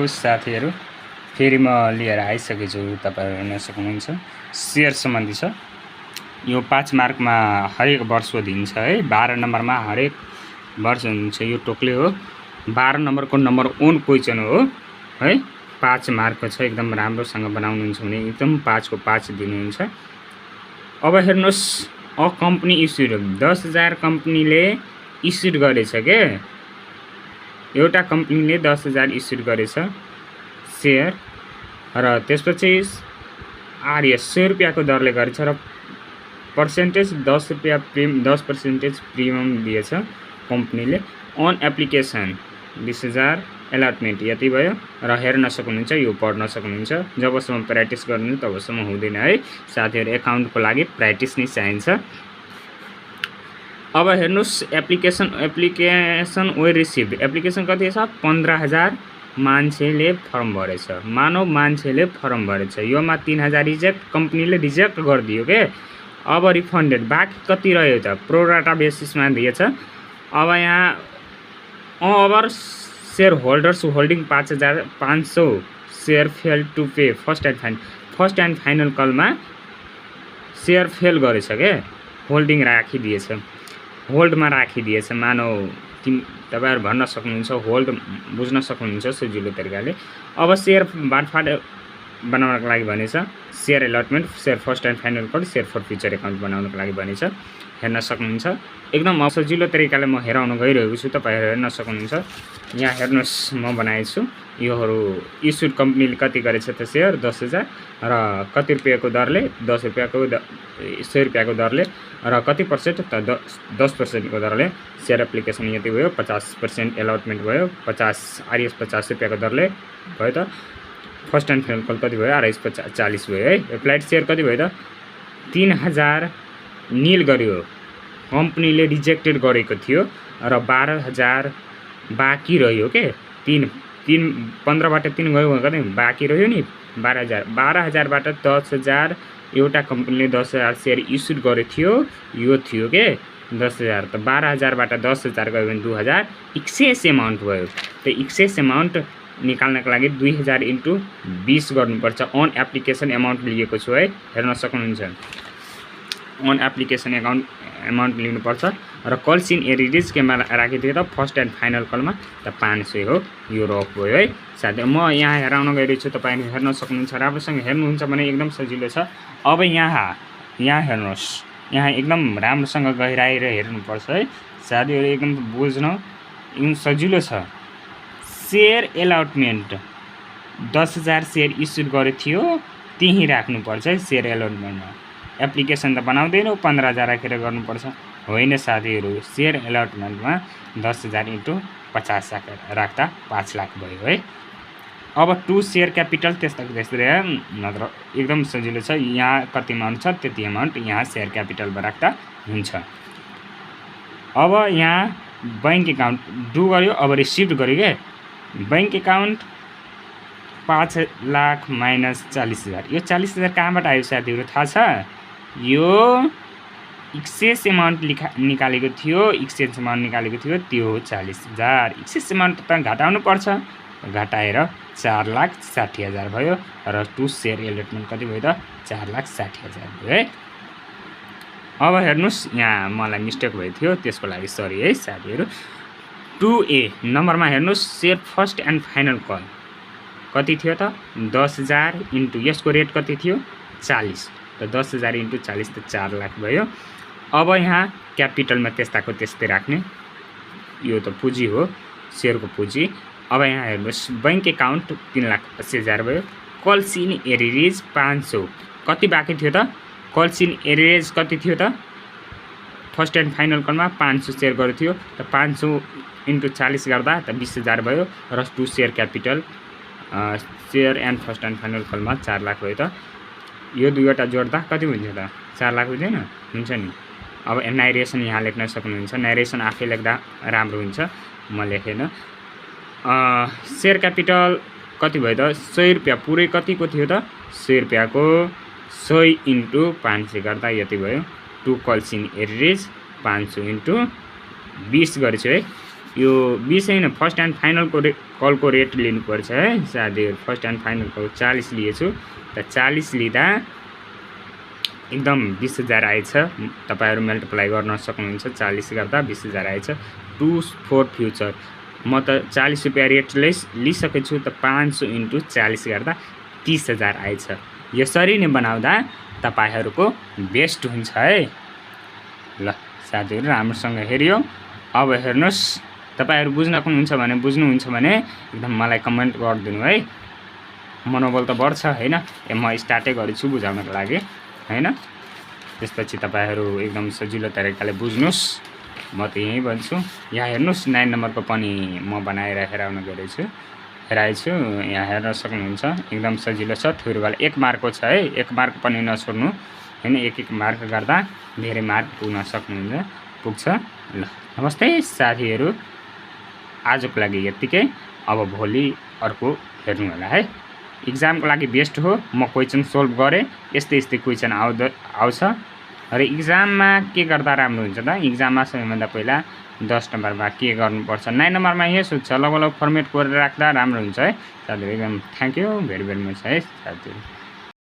साथीहरू, फेरि म लिएर आइसकेको छु। तपाईहरु हेर्न सक्नुहुन्छ शेयर सम्बन्धी छ। यो 5 मार्कमा हरेक वर्ष दिन्छ है। 12 नम्बरमा हरेक वर्ष हुन्छ। यो टोक्ले हो। 12 नम्बरको नम्बर 1 क्वेशन हो है। 5 मार्क छ। एकदम राम्रोसँग बनाउनुहुन्छ भने एकदम 5 को 5 दिनुहुन्छ। अब हेर्नुस्, अ कम्पनी इस्युड 10,000 कम्पनीले इस्युड गरेछ के। एउटा कम्पनीले 10,000 इस्युड गरेछ शेयर र त्यसपछि आरएस 100 रुपैयाँको दरले गरेछ र पर्सेन्टेज 10 रुपैयाँ 10% प्रिमियम दिएछ कम्पनीले। अन एप्लिकेसन 20,000 अलटमेन्ट यति भयो र हेर्न सक्नुहुन्छ, यो पढ्न सक्नुहुन्छ। जबसम्म प्र्याक्टिस गर्नु तबसम्म हुँदैन है साथीहरु। एकाउन्टको लागि प्र्याक्टिस नै चाहिन्छ। अब हेर्नुस्, एप्लिकेसन वे रिसिभ्ड। एप्लिकेसन कति छ? 15,000 मान्छेले फर्म भरेछ। मानव मान्छेले फर्म भरेछ। योमा 3,000 रिजेक्ट, कम्पनीले रिजेक्ट गरिदियो के। अब रिफन्डेड बाँकी कति रह्यो त? प्रोराटा बेसिसमा दिएछ। अब यहाँ over share holders holding 5,500 share fail to pay first and final कलमा शेयर फेल गरेछ के। होल्डिङ राखिदिएछ, होल्डमा राखिदिएछ। मानव तपाईहरु भन्न सक्नुहुन्छ, होल्ड बुझ्न सक्नुहुन्छ सजिलो तरिकाले। अब शेयर बाँडफाँड बनाउनको लागि भनेछ share allotment, share first and final call, share for future account बनाउनको लागि भनेछ। हेर्न सक्नुहुन्छ। एकदम सजिलो तरिकाले म हेराउन गइरहेको छु। तपाईहरु हेर्न सक्नुहुन्छ। यहाँ हेर्नुस्, म बनाएछु। योहरु इस्युड कम्पनीले कति गरेछ त शेयर 10,000 र कति रुपैयाँको दरले 100 रुपैयाँको दरले र कति पर्सेन्ट त 10% को दरले शेयर एप्लिकेसन यति भयो। 50% अलटमेन्ट भयो। 50 आरएस 50 रुपैयाँको दरले भयो त। फर्स्ट एन्ड फाइनल कल कति भयो? आरएस 40 भयो है। एप्लाइड शेयर कति भयो त? 3,000 निल गर्यो। कम्पनीले रिजेक्टेड गरेको थियो र 12,000 बाँकी रह्यो के। 15 बाट 3 गयो भने बाँकी रह्यो नि 12,000। 12,000 बाट 10,000 एउटा कम्पनीले 10,000 शेयर इस्युड गरेको थियो। यो थियो के 10,000। त 12,000 बाट 10,000 गयो भने 2,000 एक्सेस एमाउन्ट भयो। त एक्सेस एमाउन्ट निकाल्नको लागि 2,000 × 20 गर्नुपर्छ। अन एप्लिकेसन एमाउन्ट लिएको छु है। हेर्न सक्नुहुन्छ। अन एप्लिकेसन एमाउन्ट लिनुपर्छ र कल्स इन एरिज केमा राखिदियो त? फर्स्ट एन्ड फाइनल कलमा। त 500 हो। यो रफ भयो है साथै। म यहाँ हेराउन गइरहेको छु। तपाईहरु हेर्न सक्नुहुन्छ। राम्रोसँग हेर्नुहुन्छ भने एकदम सजिलो छ। अब यहाँ हेर्नुहोस्, यहाँ एकदम राम्रोसँग गहिराएर हेर्नुपर्छ है साथीहरु। एकदम बुझ्न एकदम सजिलो छ। शेयर अलटमेन्ट 10,000 शेयर इस्युड गरेको थियो, त्यही राख्नुपर्छ है शेयर अलटमेन्टमा। एप्लिकेसन त बनाउँदैनौ 15,000 राखेर गर्नुपर्छ होइन साथीहरु। शेयर अलटमेन्टमा 10,000 × 50 राख्दा 5 लाख भयो है। अब टु शेयर क्यापिटल त्यस्तै नत्र एकदम सजिलो छ। यहाँ कति अमाउन्ट छ त्यति अमाउन्ट यहाँ शेयर क्यापिटलमा राख्दा हुन्छ। अब यहाँ बैंक एकाउन्ट डु गर्यो। अब रिसिभ्ड गर्यो के। Bank account 5 lakh minus 40,000। यो 40,000 कहाँबाट आयो साथीहरु थाहा छ? यो एक्सेस एमाउन्ट निकालेको थियो। एक्सेस एमाउन्ट निकालेको थियो त्यो हो 40,000। एक्सेस एमाउन्ट त घटाउनु पर्छ। घटाएर 4,60,000 भयो र टु शेयर अलटमेन्ट कति भयो त? 4,60,000 भयो है। अब हेर्नुस्, यहाँ मलाई मिस्टेक भएको थियो, त्यसको लागि सरी है साथीहरु। 2A नम्बरमा हेर्नुस्, share first and final call कति थियो त? 10,000 × यसको रेट कति थियो? 40। त 10,000 × 40 त 4 लाख भयो। अब यहाँ क्यापिटलमा त्यस्ताको त्यस्तै राख्ने। यो त पुँजी हो, शेयरको पुँजी। अब यहाँ हेर्नुस्, बैंक एकाउन्ट 3,80,000 भयो। कल्स इन एरिज 500 कति बाँकी थियो त? कल्स इन एरिज कति थियो त? फर्स्ट एन्ड फाइनल कलमा 500 शेयर गरेको थियो। त 500 × 40 गर्दा त 20,000 भयो र to share capital share and first and final कलमा 4 लाख भयो त। यो दुईवटा जोड्दा कति हुन्छ त? 4 लाख हुँदैन? हुन्छ नि। अब नारेसन यहाँ लेख्न सक्नुहुन्छ। नारेसन आफै लेख्दा राम्रो हुन्छ, म लेखेन। शेयर क्यापिटल कति भयो त? 100 रुपैयाँ पुरै कतिको थियो त? 100 रुपैयाँको 100 × 500 गर्दा यति भयो। टु कल्स इन एरिज 500 × 20 गरेछु है। यो 20 हैन, फर्स्ट एन्ड फाइनलको कलको रेट लिनुपर्छ है साथीहरू। फर्स्ट एन्ड फाइनलको 40 लिएछु, त 40 लिँदा एकदम 20,000 आएछ। तपाईहरु मल्टिप्लाई गर्न सक्नुहुन्छ, 40 गर्दा 20,000 आएछ। टु फर फ्युचर म त 40 रुपैयाँ रेट लिइसकेको छु, त 500 × 40 गर्दा 30,000 आएछ। यसरी नै बनाउँदा तपाईहरुको बेस्ट हुन्छ है। ल साथीहरु राम्रोसँग हेरियो। अब हेर्नुस्, तपाईहरु बुझ्नुहुन्छ भने एकदम मलाई कमेन्ट गरिदिनु है। मनोबल त बढ्छ हैन, म स्टार्टै गरेछु बुझाउनको लागि हैन। त्यसपछि तपाईहरु एकदम सजिलो तरिकाले बुझ्नुस्, म त यही भन्छु। यहाँ हेर्नुस् 9 नम्बरको पनि म बनाएर हेराएछु। यहाँ हेर्न सक्नुहुन्छ, एकदम सजिलो छ। थ्योरीवाला 1 मार्कको छ है, 1 मार्क पनि नछोड्नु हैन। 1 मार्क गर्दा धेरै मार्क पुग्छ। ल नमस्ते साथीहरु, आजको लागि यतिकै। अब भोलि अर्को हेर्नु होला है। एक्जामको लागि बेस्ट हो। म क्वेशन सोल्भ गरे, यस्तै क्वेशन आउँछ। र एक्जाममा के गर्दा राम्रो हुन्छ त, एक्जाममा सबैभन्दा पहिला 10 नम्बरमा के गर्नुपर्छ, 9 नम्बरमा यही सोध्छ। लगभग फर्मेट गरेर राख्दा राम्रो हुन्छ है साथीहरु। एकदम थ्यांक यू भेरी मच है साथीहरु।